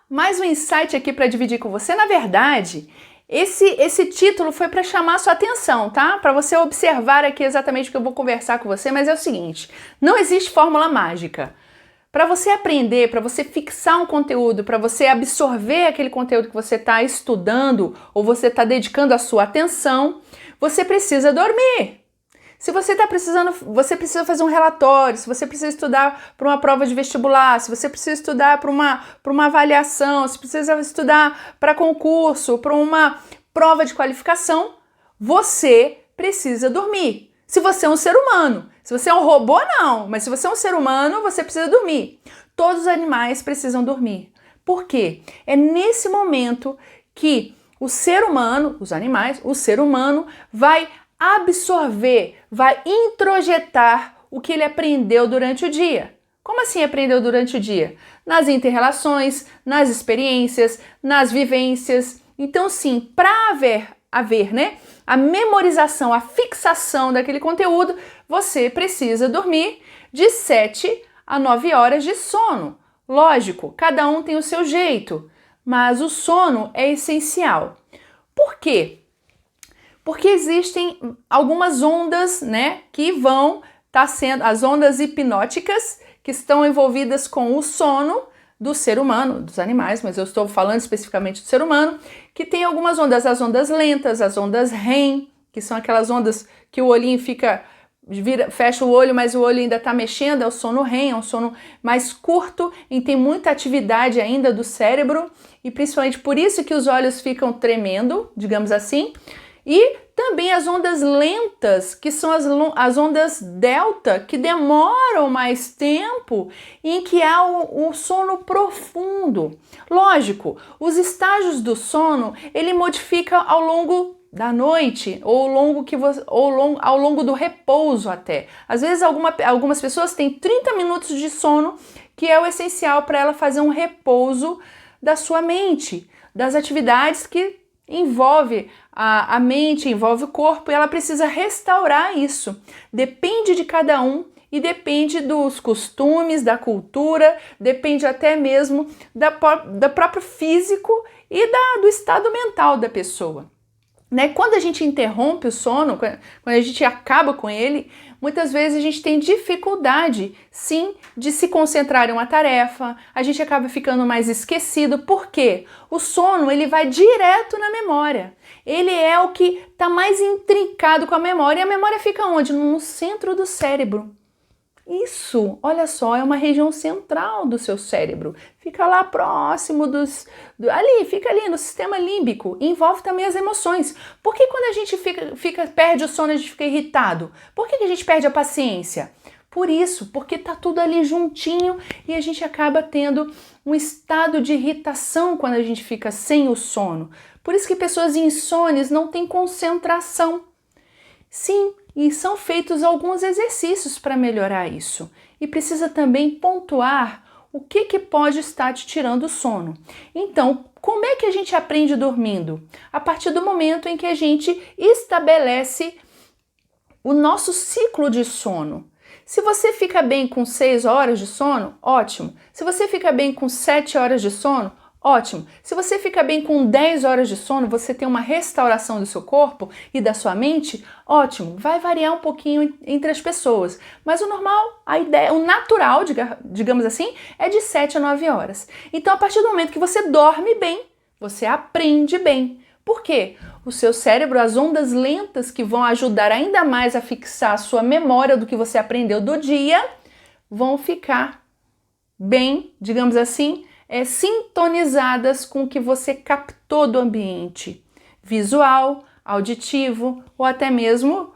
mais um insight aqui para dividir com você. Na verdade, esse título foi para chamar sua atenção, tá? Para você observar aqui exatamente o que eu vou conversar com você, mas é o seguinte, não existe fórmula mágica. Para você aprender, para você fixar um conteúdo, para você absorver aquele conteúdo que você está estudando ou você está dedicando a sua atenção, você precisa dormir. Se você está precisando, você precisa fazer um relatório, se você precisa estudar para uma prova de vestibular, se você precisa estudar para uma avaliação, se precisa estudar para concurso, para uma prova de qualificação, você precisa dormir. Se você é um ser humano, se você é um robô, não, mas se você é um ser humano, você precisa dormir. Todos os animais precisam dormir. Por quê? É nesse momento que o ser humano, os animais, o ser humano vai absorver, vai introjetar o que ele aprendeu durante o dia. Como assim aprendeu durante o dia? Nas inter-relações, nas experiências, nas vivências. Então sim, para haver, né, a memorização, a fixação daquele conteúdo, você precisa dormir de 7 a 9 horas de sono. Lógico, cada um tem o seu jeito, mas o sono é essencial. Por quê? Porque existem algumas ondas, né, que vão estar sendo, as ondas hipnóticas que estão envolvidas com o sono do ser humano, dos animais, mas eu estou falando especificamente do ser humano, que tem algumas ondas, as ondas lentas, as ondas REM, que são aquelas ondas que o olhinho fecha o olho, mas o olho ainda está mexendo, é o sono REM, é um sono mais curto e tem muita atividade ainda do cérebro e principalmente por isso que os olhos ficam tremendo, digamos assim. E também as ondas lentas, que são as ondas delta, que demoram mais tempo e em que há o sono profundo. Lógico, os estágios do sono, ele modifica ao longo da noite ou ao longo do repouso até. Às vezes algumas pessoas têm 30 minutos de sono, que é o essencial para ela fazer um repouso da sua mente, das atividades que envolve a mente, envolve o corpo e ela precisa restaurar isso. Depende de cada um e depende dos costumes, da cultura, depende até mesmo do próprio físico e do estado mental da pessoa. Né? Quando a gente interrompe o sono, quando a gente acaba com ele, muitas vezes a gente tem dificuldade, sim, de se concentrar em uma tarefa, a gente acaba ficando mais esquecido. Por quê? O sono, ele vai direto na memória. Ele é o que está mais intrincado com a memória. E a memória fica onde? No centro do cérebro. Isso, olha só, é uma região central do seu cérebro. Fica lá próximo fica ali no sistema límbico. Envolve também as emoções. Por que quando a gente perde o sono, a gente fica irritado? Por que a gente perde a paciência? Por isso, porque tá tudo ali juntinho e a gente acaba tendo um estado de irritação quando a gente fica sem o sono. Por isso que pessoas insônias não têm concentração. Sim, e são feitos alguns exercícios para melhorar isso. E precisa também pontuar o que pode estar te tirando o sono. Então, como é que a gente aprende dormindo? A partir do momento em que a gente estabelece o nosso ciclo de sono. Se você fica bem com 6 horas de sono, ótimo. Se você fica bem com 7 horas de sono, ótimo. Se você fica bem com 10 horas de sono, você tem uma restauração do seu corpo e da sua mente, ótimo. Vai variar um pouquinho entre as pessoas, mas o normal, a ideia, o natural, digamos assim, é de 7 a 9 horas. Então, a partir do momento que você dorme bem, você aprende bem. Por quê? O seu cérebro, as ondas lentas que vão ajudar ainda mais a fixar a sua memória do que você aprendeu do dia, vão ficar bem, digamos assim, sintonizadas com o que você captou do ambiente visual, auditivo ou até mesmo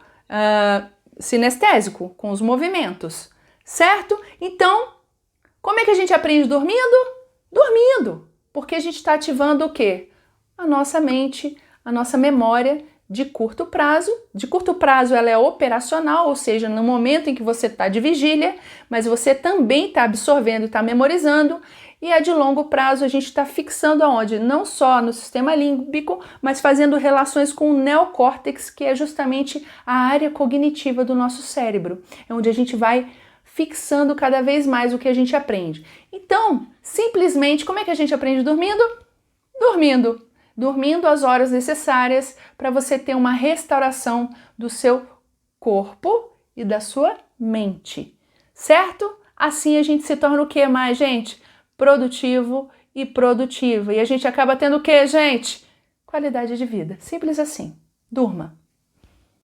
sinestésico, com os movimentos, certo? Então, como é que a gente aprende dormindo? Dormindo, porque a gente está ativando o quê? A nossa mente, a nossa memória de curto prazo. De curto prazo ela é operacional, ou seja, no momento em que você está de vigília, mas você também está absorvendo, está memorizando. E a de longo prazo a gente está fixando aonde? Não só no sistema límbico, mas fazendo relações com o neocórtex, que é justamente a área cognitiva do nosso cérebro. É onde a gente vai fixando cada vez mais o que a gente aprende. Então, Simplesmente, como é que a gente aprende dormindo? Dormindo. Dormindo as horas necessárias para você ter uma restauração do seu corpo e da sua mente, certo? Assim a gente se torna o que mais, gente? Produtivo e produtiva. E a gente acaba tendo o que, gente? Qualidade de vida. Simples assim. Durma.